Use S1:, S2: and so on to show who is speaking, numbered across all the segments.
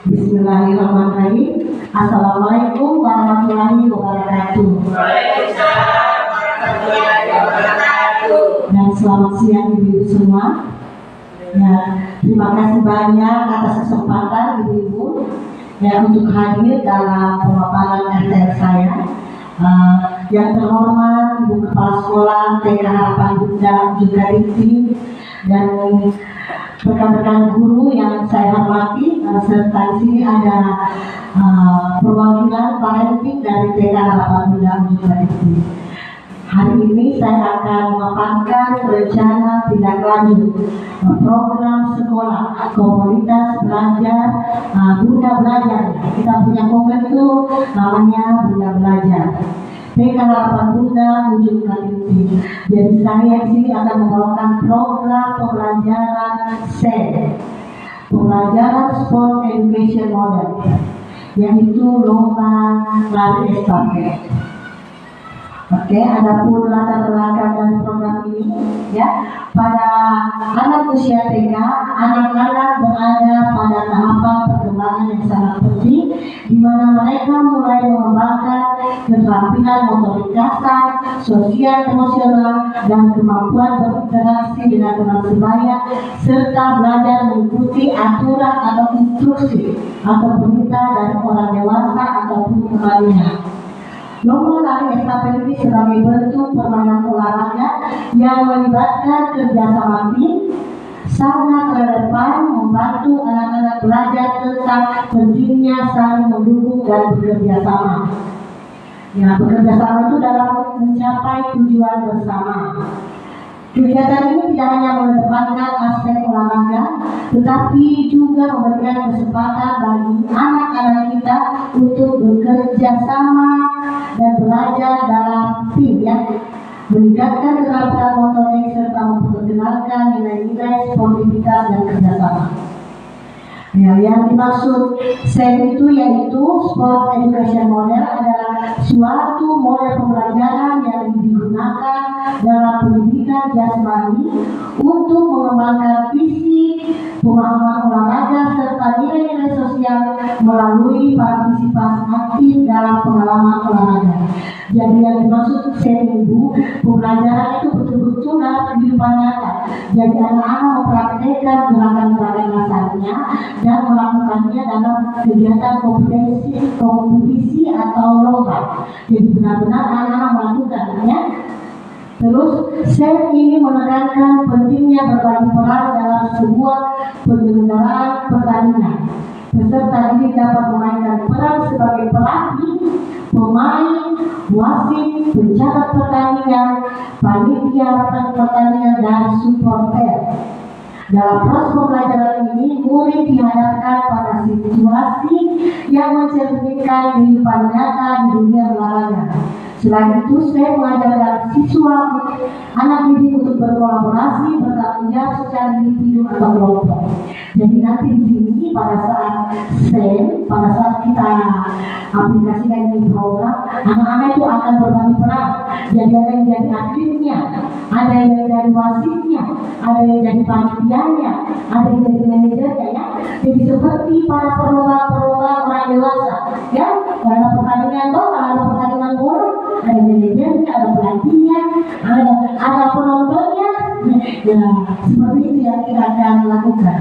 S1: Bismillahirrahmanirrahim. Assalamualaikum warahmatullahi wabarakatuh.
S2: Waalaikumsalam warahmatullahi wabarakatuh.
S1: Dan selamat siang ibu-ibu semua. Ya, terima kasih banyak atas kesempatan ibu-ibu ya untuk hadir dalam pemaparan RTL saya. Yang terhormat Ibu Kepala Sekolah TK Harapan Bunda juga Dikti dan rekan-rekan guru yang saya hormati, serta di sini ada perwakilan parenting dari TK Harapan Bunda juga Dikti. Hari ini saya akan memaparkan rencana tindak lanjut program sekolah komunitas belajar Bunda Belajar. Kita punya komen itu namanya Bunda Belajar. TK Harapan Bunda Ujung Kalimti. Jadi saya di sini akan membawakan program pembelajaran SEM, pembelajaran Sport Education Model, yaitu lomba lari estafet. Oke, adapun latar belakang dari program ini, ya, pada anak usia TK, anak-anak berada pada tahapan perkembangan yang sangat penting, di mana mereka mulai mengembangkan keterampilan motorik kasar, sosial emosional, dan kemampuan berinteraksi dengan teman sebaya, serta belajar mengikuti aturan atau instruksi atau perintah dari orang dewasa ataupun temannya. Lomba lari estafet ini sebagai bentuk permainan olahraga yang melibatkan kerjasama tim, sangat relevan membantu anak-anak belajar tentang pentingnya saling mendukung dan bekerja sama. Ya, bekerja sama itu dalam mencapai tujuan bersama. Kegiatan ini tidak hanya mengedepankan aspek olahraga, tetapi juga memberikan kesempatan bagi anak-anak kita untuk bekerja sama dan belajar dalam tim, ya, meningkatkan keterampilan motorik serta memperkenalkan nilai-nilai sportivitas dan kerjasama. Ya, yang dimaksud SEM itu yaitu Sport Education Model adalah suatu model pembelajaran yang digunakan dalam pendidikan jasmani untuk mengembangkan fisik, pemahaman olahraga serta nilai-nilai sosial melalui partisipasi aktif dalam pengalaman olahraga. Jadi yang dimaksud SEM itu pembelajaran itu betul-betul dalam kehidupan nyata. Jadi anak-anak mempraktekkan gerakan-gerakan dasarnya dan melakukannya dalam kegiatan kompetisi atau lomba. Jadi benar-benar anak-anak melakukannya. Terus SEM ini menekankan pentingnya berbagi peran dalam sebuah penyelenggaraan pertandingan. Peserta ini dapat memainkan peran sebagai pelatih, pemain, wasit, pencatat pertandingan, panitia pertandingan, dan supporter. Dalam proses pembelajaran ini, murid dihadapkan pada situasi yang mencerminkan kehidupan nyata di dunia olahraga. Selain itu, saya mengajarkan siswa anak didik untuk berkolaborasi, bertanggung jawab secara individu atau kelompok. Jadi nanti di sini pada saat SEM, pada saat kita aplikasikan ini program, anak-anak itu akan berbagi peran. Jadi ada yang jadi atletnya, ada yang jadi wasitnya, ada yang jadi panitianya, ada yang jadi manajernya, ya. Jadi seperti para perlombaan orang dewasa, ya. Kalau ada pertandingan bola, ada pertandingan bola, ada manajernya, ada pelatihnya, ada penontonnya. Ya, seperti itu yang kita akan lakukan.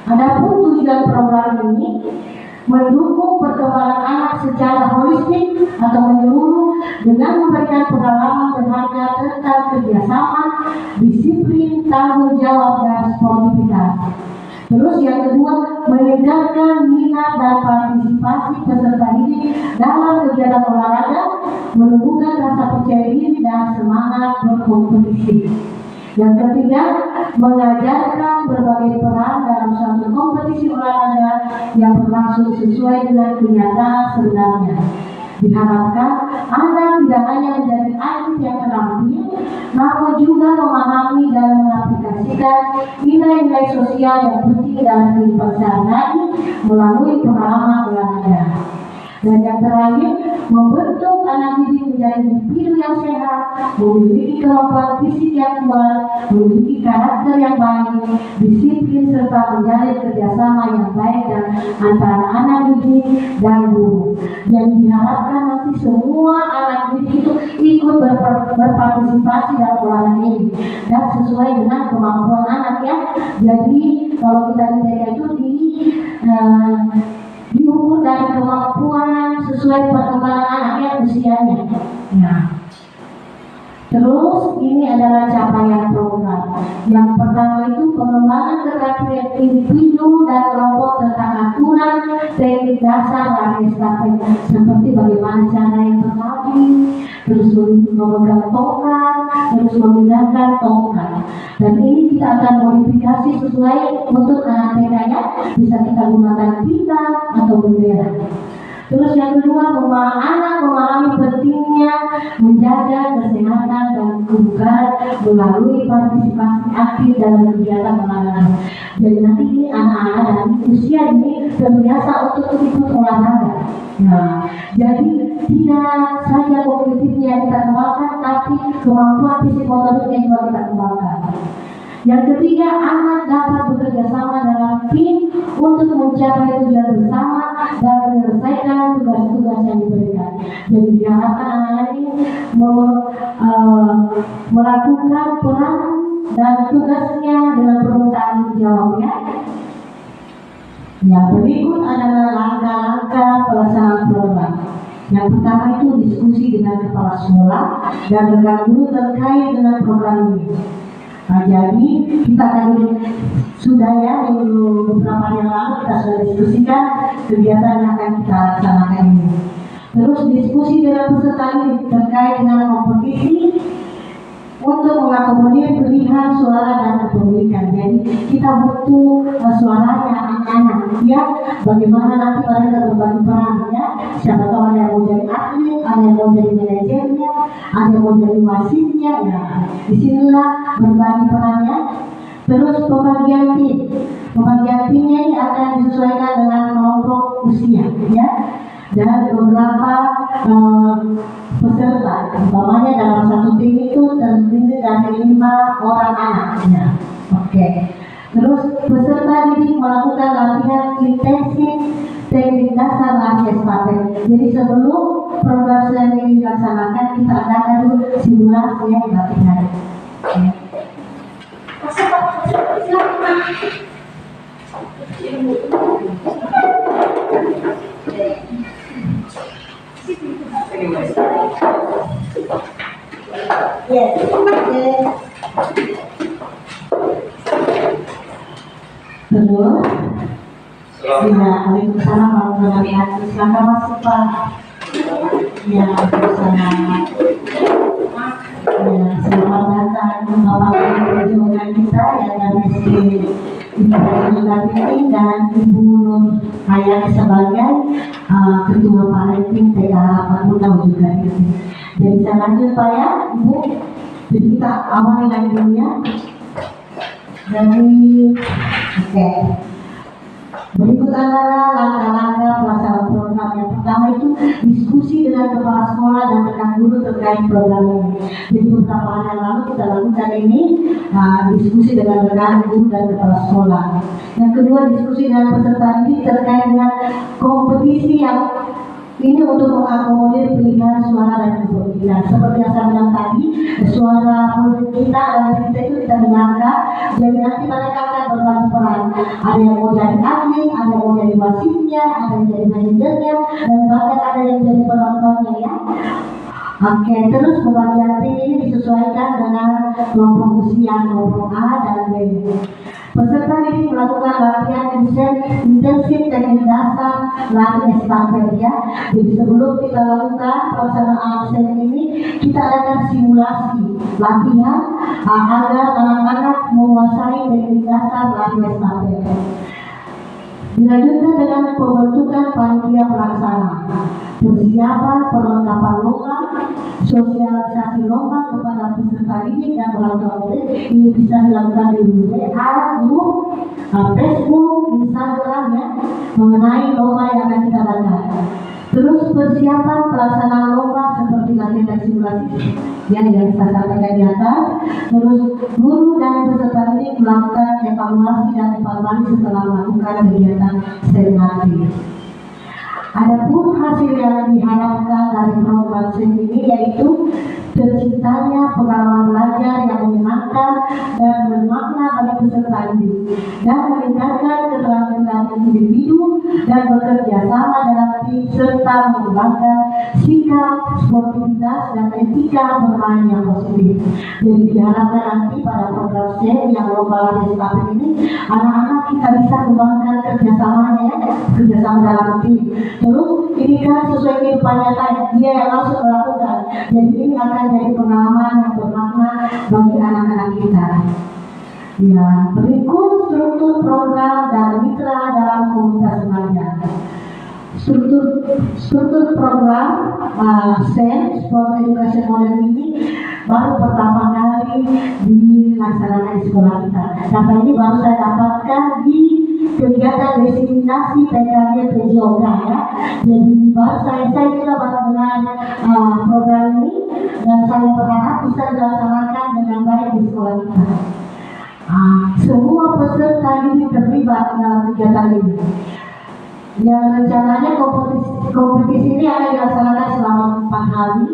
S1: Adapun tujuan program ini mendukung perkembangan anak secara holistik atau menyeluruh dengan memberikan pengalaman berharga tentang kerjasama, disiplin, tanggung jawab, dan sportivitas. Terus yang kedua, meningkatkan minat dan partisipasi peserta didik dalam kegiatan olahraga, menumbuhkan rasa percaya diri dan semangat berkompetisi. Yang ketiga, mengajarkan berbagai peran dalam suatu kompetisi olahraga yang berlangsung sesuai dengan kenyataan sebenarnya. Diharapkan anak tidak hanya menjadi atlet yang terampil, namun juga memahami dan mengaplikasikan nilai-nilai sosial yang penting dalam kehidupan sehari-hari melalui pengalaman olahraga. Dan yang terakhir, membentuk anak didik menjadi individu yang sehat, memiliki kemampuan fisik yang kuat, memiliki karakter yang baik, disiplin serta menjalin kerjasama yang baik dan antara anak didik dan guru. Yang diharapkan nanti semua anak didik itu ikut berpartisipasi dalam olahraga ini dan sesuai dengan kemampuan anak ya. Jadi kalau kita di TK itu diukur dari kemampuan sesuai perkembangan anak ya usianya. Nah, terus ini adalah capaian program. Yang pertama itu pengembangan keterampilan individu dan kelompok tentang aturan teknik dasar dan estafet seperti bagaimana cara yang berlari, terus memegang tongkat, terus memindahkan tongkat. Dan ini kita akan modifikasi sesuai untuk anak TK ya. Bisa kita gunakan pita atau bendera. Terus yang kedua, anak memahami pentingnya menjaga kesehatan dan kebugaran melalui partisipasi aktif dalam kegiatan olahraga. Jadi nanti ini anak-anak dan usia ini terbiasa untuk ikut olahraga. Nah, jadi tidak saja kognitifnya kita kembangkan, tapi kemampuan psikomotoriknya juga kita kembangkan. Yang ketiga, anak dapat bekerja sama dalam tim untuk mencapai tujuan bersama dan menyelesaikan tugas-tugas yang diberikan. Jadi diharapkan anak-anak ini melakukan peran dan tugasnya dengan penuh tanggung jawabnya. Ya, berikut adalah langkah-langkah pelaksanaan program. Yang pertama itu diskusi dengan kepala sekolah dan rekan guru terkait dengan program ini. Nah, jadi kita akan sudah ya beberapa hari yang lalu kita sudah diskusikan kegiatan yang akan kita laksanakan ini. Terus diskusi dengan peserta ini terkait dengan kompetisi untuk mengakomodir pilihan suara dan kepemilikan. Jadi kita butuh suaranya anak-anak ya, bagaimana nanti mereka berbagi peran ya. Siapa tahu ada yang mau jadi atlet, ada yang mau jadi manajernya, ada yang mau jadi wasitnya ya. Disinilah berbagi perannya. Terus pembagian timnya ini akan disesuaikan dengan kelompok usia ya. Dan beberapa peserta, umpamanya dalam satu tim itu terdiri dari 5 orang anaknya. Oke. Terus peserta didik melakukan latihan intensif teknik dasar lari estafet. Jadi sebelum program ini dilaksanakan, kita adakan dulu simulasi yang latihan. Yes. Terus, Waalaikumsalam warahmatullahi wabarakatuh. Selamat masuk Pak. Ya, bersama. Ya, selamat datang Bapak Ibu perjuangan kita yang dari Ibu David dan Ibu Nur Hayati sebagai Ketua Parenting TK Harapan Bunda juga di sini. Jadi saya lanjut Pak ya, Ibu. Jadi kita awali lagi dulu ya. Jadi, oke. Berikut adalah langkah-langkah pelaksanaan program. Yang pertama itu diskusi dengan kepala sekolah dan rekan guru terkait program ini. Jadi beberapa hari yang lalu kita lakukan ini diskusi dengan rekan guru dan kepala sekolah. Yang kedua, diskusi dengan peserta didik terkait dengan kompetisi yang ini untuk mengakomodir pilihan suara dan kepemilikan. Seperti yang saya bilang tadi, suara kita dan kita itu kita dengarkan. Jadi nanti mereka akan berbagi peran. Ada yang mau jadi atlet, ada yang mau jadi wasitnya, ada yang jadi manajernya, dan bahkan ada yang jadi penontonnya ya. Oke, terus pembagian tim ini disesuaikan dengan kelompok usia, kelompok A dan B. Peserta ini melakukan latihan intensif teknik dasar lari estafet ya. Jadi sebelum kita lakukan pelaksanaan absen ini, kita adakan simulasi latihan agar anak-anak menguasai teknik dasar lari estafet. Dilanjutkan dengan pembentukan panitia pelaksana, persiapan perlengkapan lomba, sosialisasi lomba kepada peserta didik dan orang tua murid. Ini bisa dilakukan di WA, grup, Facebook, Instagram ya, mengenai lomba yang akan kita adakan. Terus persiapan pelaksanaan lomba seperti latihan dan simulasi yang saya sampaikan di atas. Terus guru dan peserta didik melakukan evaluasi dan evaluasi setelah melakukan kegiatan seminar nanti. Adapun hasil yang diharapkan dari program SEM ini yaitu terciptanya pengalaman belajar yang menyenangkan dan bermakna bagi peserta didik dan meningkatkan keterampilan individu dan bekerja sama dalam tim serta mengembangkan sikap, sportivitas dan etika bermain yang positif. Jadi diharapkan nanti pada program SEM yang lomba legislatif ini anak-anak kita bisa kembangkan kerjasamanya ya, kerjasama dalam tim. Terus ini kan sesuai kehidupan nyata dia yang langsung melakukan. Jadi ini akan jadi pengalaman yang bermakna bagi anak-anak kita. Ya, berikut struktur program dan mitra dalam komunitas remaja. Struktur program SEM Sport Education Model ini baru pertama kali dilaksanakan di sekolah kita. Data ini baru saya dapatkan di kegiatan diseminasi PKB PJOK ya. Jadi baru saya juga baru dengan program ini dan saya berharap bisa dilaksanakan dengan baik di sekolah kita. Semua peserta ini terlibat dalam kegiatan ini. Yang rencananya kompetisi ini akan dilaksanakan selama 4 hari.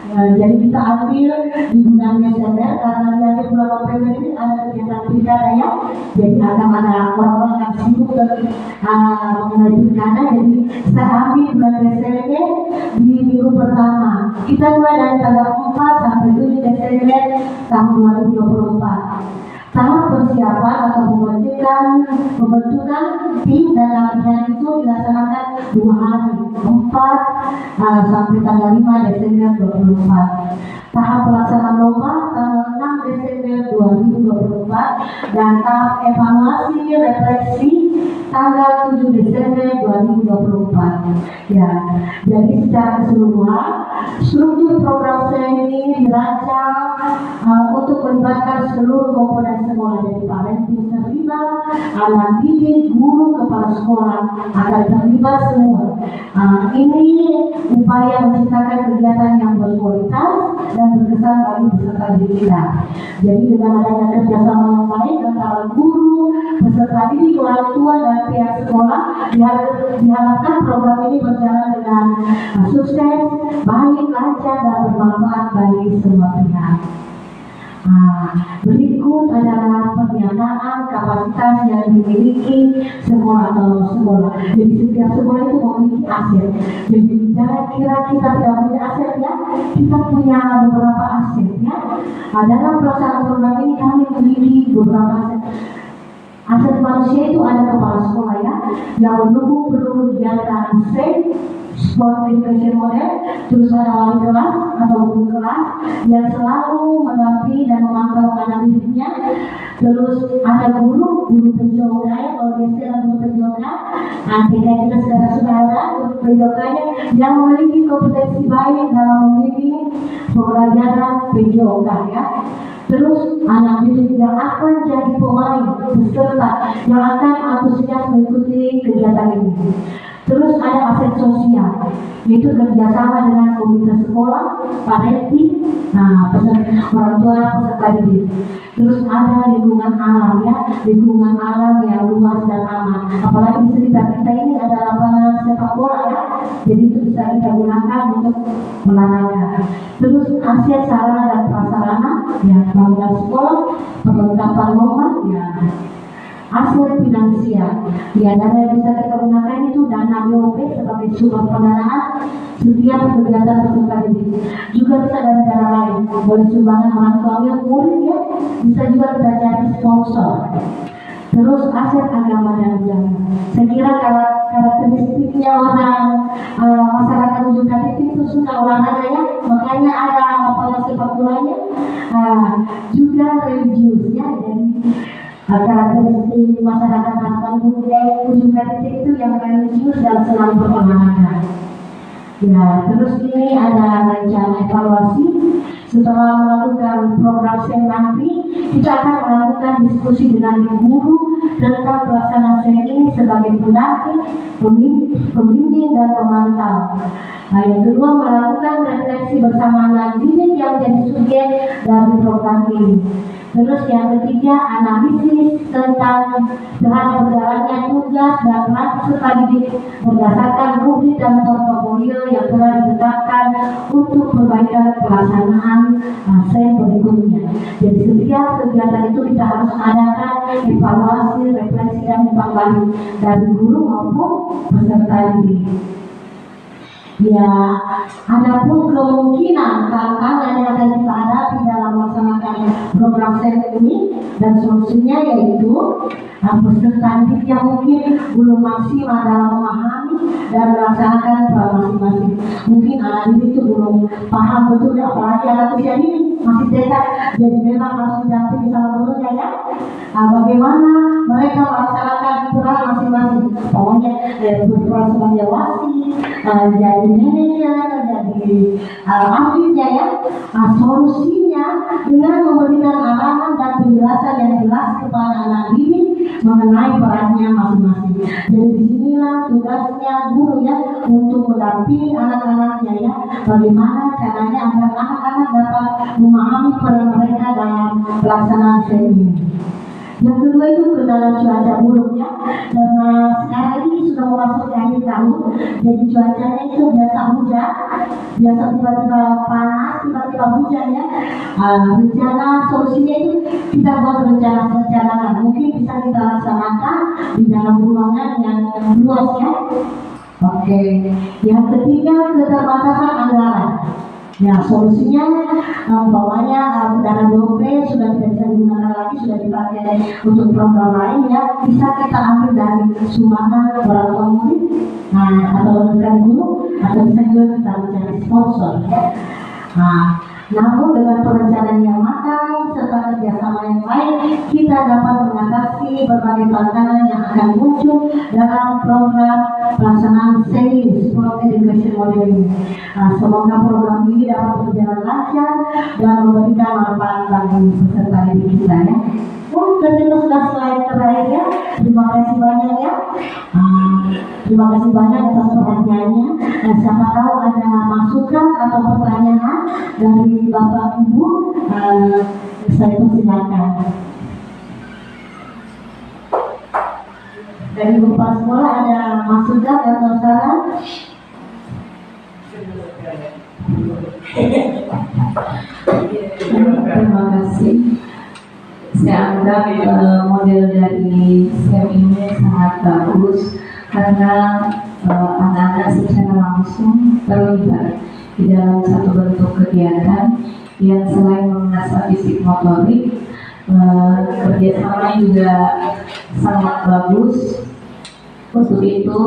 S1: Jadi kita ambil di bulan Desember karena di akhir bulan November ini ada kegiatan pilkada ya. Jadi akan ada orang-orang yang sibuk mengenai pilkada. Jadi saya ambil bulan Desember di minggu pertama. Kita mulai dari tanggal 4 sampai 7 Desember tahun 2024. Tahap persiapan atau pembentukan tim dan latihan itu dilaksanakan 2 hari, 4 sampai tanggal 5 Desember 2024. Tahap pelaksanaan lomba tanggal 6 Desember 2024 dan tahap evaluasi refleksi tanggal 7 Desember 2024. Ya, jadi secara keseluruhan struktur program SEM ini dirancang untuk melibatkan seluruh komponen sekolah dari parenting terlibat, anak didik, guru, kepala sekolah akan terlibat semua. Ini upaya menciptakan kegiatan yang berkualitas dan berkesan bagi peserta didik kita. Jadi dengan adanya kerjasama yang baik antara guru, peserta didik, orang tua dan pihak sekolah, diharapkan program ini berjalan dengan sukses, baik, lancar dan bermanfaat bagi semua pihak. Berikut adalah pernyataan kapasitas yang dimiliki sekolah atau sekolah. Jadi setiap sekolah itu memiliki aset. Jadi jangan kira kita tidak punya aset ya. Kita punya beberapa aset ya. Dalam pelaksanaan program ini kami memiliki beberapa aset. Aset manusia itu ada kepala sekolah ya, yang mendukung penuh kegiatan SEM Sport Education Model. Terus ada wali kelas atau guru kelas yang selalu mendampingi dan memantau anak didiknya. Terus ada guru penjaga ya, kalau biasanya guru penjaga. Ketika kita sekarang sudah ada guru penjaganya yang memiliki kompetensi baik dalam membimbing pembelajaran penjaga ya. Terus anak didik yang akan jadi pemain peserta yang akan antusias mengikuti kegiatan ini. Terus ada aset sosial, yaitu kerjasama dengan komunitas sekolah, parenting, orang tua peserta didik. Terus ada lingkungan alam ya, lingkungan alam yang luas dan aman. Apalagi di sekitar kita ini ada lapangan sepak bola ya, jadi itu bisa kita gunakan untuk olahraga. Terus aset sarana dan prasarana, ya bangunan sekolah, perlengkapan rumah, ya. Aset finansial, ya dana yang bisa kita gunakan itu dana BOP sebagai sumber pendanaan setiap kegiatan peserta didik. Juga bisa dari dana lain, boleh sumbangan orang tua murid ya, bisa juga kita cari sponsor. Terus aset agama dan budaya. Saya kira karakteristiknya orang masyarakat ujung Kati itu suka olahraga ya, makanya ada lapangan sepak bolanya, juga religius ya. Jadi karakteristik masyarakat budaya ujung Kati itu yang religius dan selalu berolahraga. Ya, terus ini ada rencana evaluasi. Setelah melakukan program SEM nanti, kita akan melakukan diskusi dengan guru tentang pelaksanaan SEM ini sebagai pendamping, pembimbing dan pemantau. Yang kedua, melakukan refleksi bersama anak didik yang menjadi subjek dari program ini. Terus yang ketiga, analisis tentang terhadap berjalannya tugas dan peserta didik berdasarkan rubrik dan portofolio yang telah ditetapkan untuk perbaikan pelaksanaan SEM berikutnya. Jadi setiap kegiatan itu kita harus adakan evaluasi, refleksi dan umpan balik dari guru maupun peserta didik. Ya, adapun kemungkinan tantangan yang akan kita hadapi dalam melaksanakan program SEM ini dan solusinya yaitu peserta didik yang mungkin belum maksimal dalam memahami dan melaksanakan peran masing-masing. Mungkin anak didik itu belum paham betul, apalagi anak usia ini masih TK, jadi memang harus didampingi sama gurunya ya. Bagaimana mereka melaksanakan peran masing-masing, pokoknya berperan sebagai wasit, jadi manajer, jadi atletnya ya. Solusinya dengan memberikan arahan dan penjelasan yang jelas kepada anak didik mengenai perannya masing-masing. Jadi disinilah tugasnya guru ya, untuk mendampingi anak-anaknya ya, bagaimana caranya agar anak-anak dapat memahami peran mereka dalam pelaksanaan SEM ini. Yang kedua itu kendala cuaca buruk ya, karena sekarang ini sudah memasuki akhir tahun, jadi cuacanya itu biasa hujan, biasa tiba-tiba panas, tiba-tiba hujan ya. Rencana solusinya itu kita buat rencana, mungkin bisa kita laksanakan di dalam ruangan yang luas ya. Oke, yang ketiga keterbatasan anggaran. Ya, solusinya umpamanya dana DOP sudah tidak bisa digunakan lagi, sudah dipakai untuk program lain ya, bisa kita ambil dari sumbangan orang tua murid, atau dari guru, atau bisa juga kita mencari sponsor ya. Namun dengan perencanaan yang matang serta kerjasama yang baik, kita dapat mengatasi berbagai tantangan yang akan muncul dalam program pelaksanaan SEM Sport Education Model ini. Semoga program ini dapat berjalan lancar dan memberikan manfaat bagi peserta didik kita ya. Dan itu sudah slide terakhir ya. Terima kasih banyak ya. Terima kasih banyak atas perhatiannya. Dan siapa tahu ada masukan atau pertanyaan dari Bapak Ibu, saya persilakan. Dari Bapak sekolah ada masukan atau saran?
S3: Terima kasih. Saya anggap model dari SEM ini sangat bagus karena anak-anak secara langsung terlibat di dalam satu bentuk kegiatan yang selain mengasah fisik motorik, kerjasamanya juga sangat bagus. Untuk itu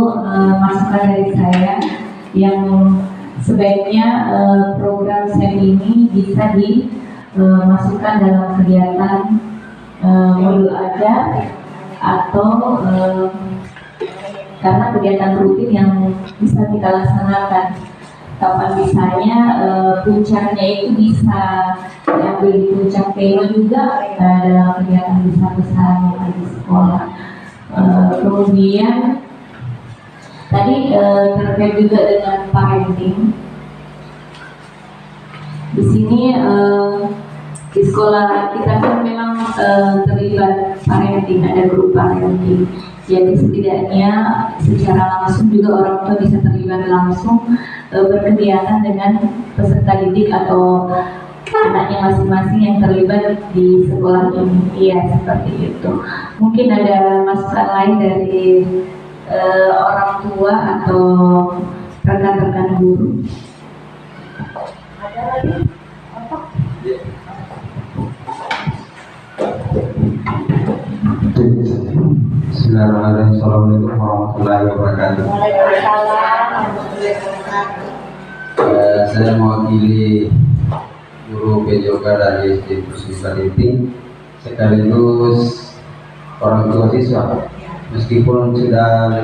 S3: masukan dari saya yang sebaiknya program SEM ini bisa dimasukkan dalam kegiatan modul ajar atau karena kegiatan rutin yang bisa kita laksanakan. Kapan bisanya puncaknya itu bisa diambil di puncak tema juga dalam kegiatan besar-besaran yang ada di sekolah. Kemudian tadi terkait juga dengan parenting. Di sini di sekolah kita kan memang terlibat parenting, ada grup parenting. Jadi setidaknya secara langsung juga orang tua bisa terlibat langsung berkegiatan dengan peserta didik atau anaknya masing-masing yang terlibat di sekolah ini. Iya, seperti itu. Mungkin ada masukan lain dari orang tua atau rekan-rekan guru. Ada lagi? Apa?
S4: Bismillahirrahmanirrahim. Assalamualaikum warahmatullahi wabarakatuh. Saya mewakili guru PJOK dari SD Pusat Pariting sekaligus orang tua siswa. Meskipun sudah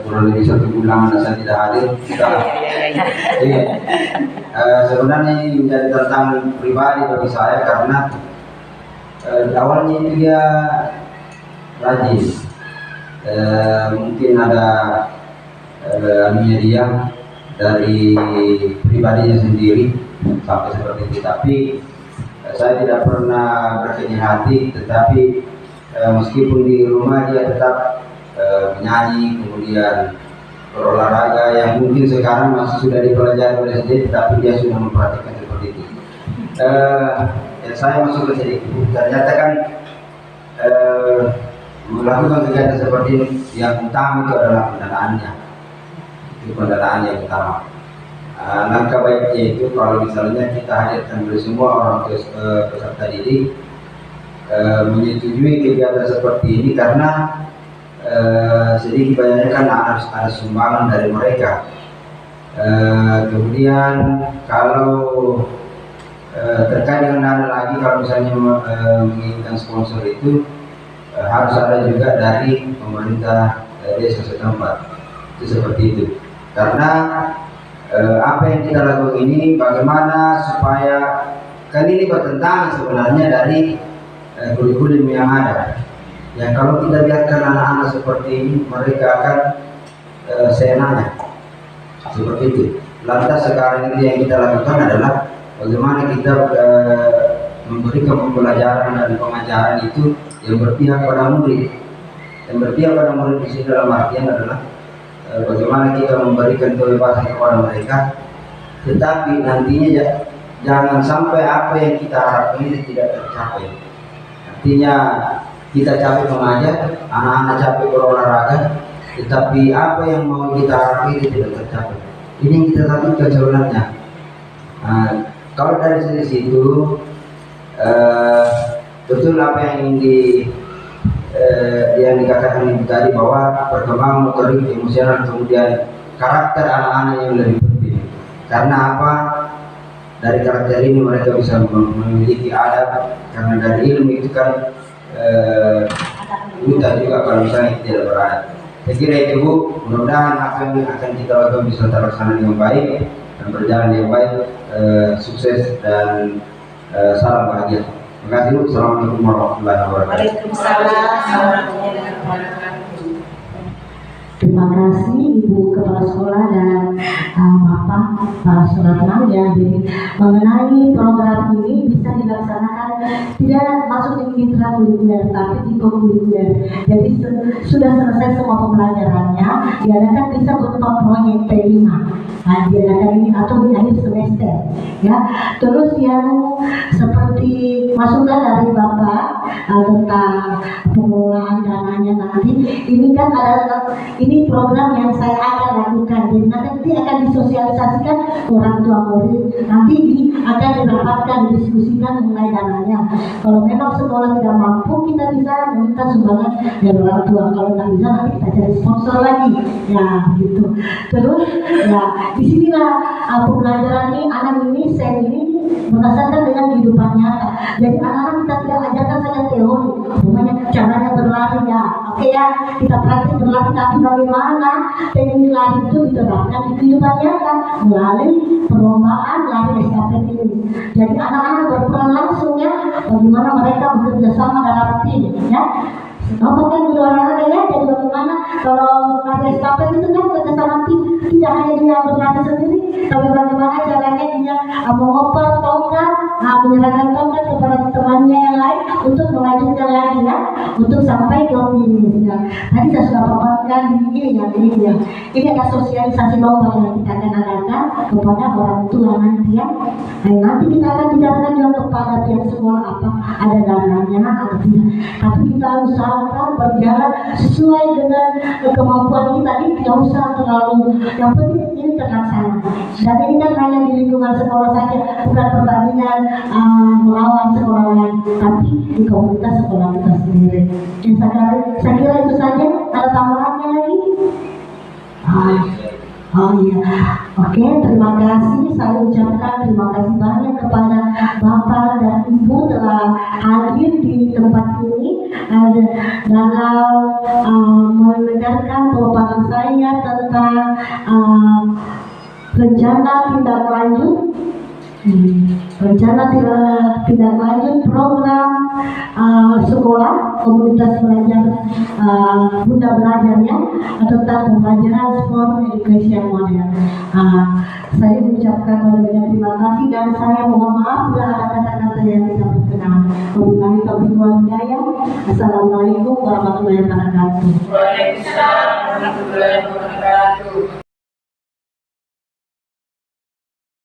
S4: kurang lebih satu bulan saya tidak hadir, sebenarnya ini menjadi tantangan pribadi bagi saya karena awalnya itu dia rajin. Mungkin ada anunya dia dari pribadinya sendiri sampai seperti itu, tapi saya tidak pernah berkecil hati, tetapi meskipun di rumah dia tetap menyanyi, kemudian berolahraga yang mungkin sekarang masih sudah dipelajari oleh SD, tetapi dia sudah memperhatikan seperti itu. Saya masuk ke sedikit, ternyata kan melakukan kegiatan seperti ini yang utama itu adalah pendanaannya, itu pendanaan yang utama. Langkah baiknya itu kalau misalnya kita hadirkan dari semua orang peserta didik menyetujui kegiatan seperti ini, karena sedikit banyaknya kan harus ada sumbangan dari mereka. Kemudian kalau terkait dengan dana lagi, kalau misalnya menginginkan sponsor itu harus ada juga dari pemerintah desa setempat, itu seperti itu. Karena apa yang kita lakukan ini bagaimana supaya, kan ini bertentangan sebenarnya dari kurikulum yang ada. Ya kalau kita biarkan anak-anak seperti ini, mereka akan seenaknya seperti itu. Lantas sekarang ini yang kita lakukan adalah bagaimana kita memberikan pembelajaran dan pengajaran itu yang berpihak pada murid. Yang berpihak pada murid di sini dalam artian adalah bagaimana kita memberikan kebebasan kepada mereka, tetapi nantinya jangan sampai apa yang kita harapkan ini tidak tercapai. Artinya kita capek mengajar, anak-anak capek berolahraga, tetapi apa yang mau kita harapkan itu tidak tercapai. Ini yang kita takutkan sebenarnya. Kalau dari sisi situ betul apa yang yang dikatakan ibu tadi, bahwa perkembangan motorik, emosional, kemudian karakter anak-anak yang lebih penting. Karena apa? Dari karakter ini mereka bisa memiliki adab, karena dari ilmu itu kan buta juga kalau misalnya tidak beradab. Saya kira itu Bu, mudah-mudahan apa yang akan kita lakukan bisa terlaksana dengan baik dan berjalan dengan baik. Sukses dan salam bahagia. Terima kasih Bu. Assalamualaikum warahmatullahi wabarakatuh.
S2: Waalaikumsalam warahmatullahi wabarakatuh.
S1: Terima kasih Ibu Kepala Sekolah dan Bapak Surat Tenaga. Jadi mengenai program ini bisa dilaksanakan tidak masuk di intrakurikuler tapi di kokurikuler. Jadi sudah selesai semua pembelajarannya, diadakan bisa berupa proyek P5. Diadakan ini atau di akhir semester, ya. Terus yang seperti masukan dari Bapak tentang pengelolaan dananya nanti, ini kan ada ini program yang saya akan lakukan, jadi nanti akan disosialisasikan orang tua murid, nanti akan didapatkan, didiskusikan mengenai dananya. Kalau memang sekolah tidak mampu, kita bisa meminta sumbangan dari orang tua. Kalau nggak bisa, nanti kita cari sponsor lagi, ya gitu. Terus ya disinilah pembelajaran ini, anak ini, saya ini berdasarkan dengan kehidupan nyata. Jadi anak-anak kita tidak ajarkan saja teori, semuanya caranya berlari ya, oke ya, kita praktik berlari, tapi bagaimana teknik lari itu diterapkan di kehidupan nyata melalui perlombaan lari estafet ini. Jadi anak-anak berperan langsung ya, bagaimana mereka bekerja sama dalam tim ya. Apa kan di olahraga ya, jadi bagaimana kalau lari estafet itu kan kerjasama tim, tidak hanya dia berlari sendiri, tapi bagaimana caranya dia mengoper tongkat, menyerahkan tongkat kepada temannya yang lain untuk melanjutkan lagi ya, untuk sampai ke finish ya. Tadi saya sudah paparkan ini ya. Ini ada sosialisasi lomba yang kita akan adakan kepada orang tua nanti ya. Nanti kita akan bicarakan juga kepada pihak sekolah apa ada dananya atau tidak. Tapi kita usahakan berjalan sesuai dengan kemampuan kita. Ini tidak usah terlalu, yang penting ini terlaksana. Dan ini kan hanya di lingkungan sekolah saja, bukan pertandingan melawan sekolah lain, tapi di komunitas sekolah kita sendiri. Saya kira itu saja. Ada tambahannya lagi? Oh iya, oke, terima kasih. Saya ucapkan terima kasih banyak kepada Bapak dan Ibu telah hadir di tempat ini dalam mendengarkan pemaparan saya tentang rencana tindak lanjut Rencana tindak lanjut program sekolah komunitas belajar Bunda Belajar ya tentang pembelajaran sport edukasi yang modern. Saya mengucapkan banyak terima kasih dan saya mohon maaf bila ada kata-kata yang tidak berkenan. Wabillahi taufiq wal hidayah. Assalamualaikum warahmatullahi wabarakatuh.
S2: Waalaikumsalam warahmatullahi wabarakatuh.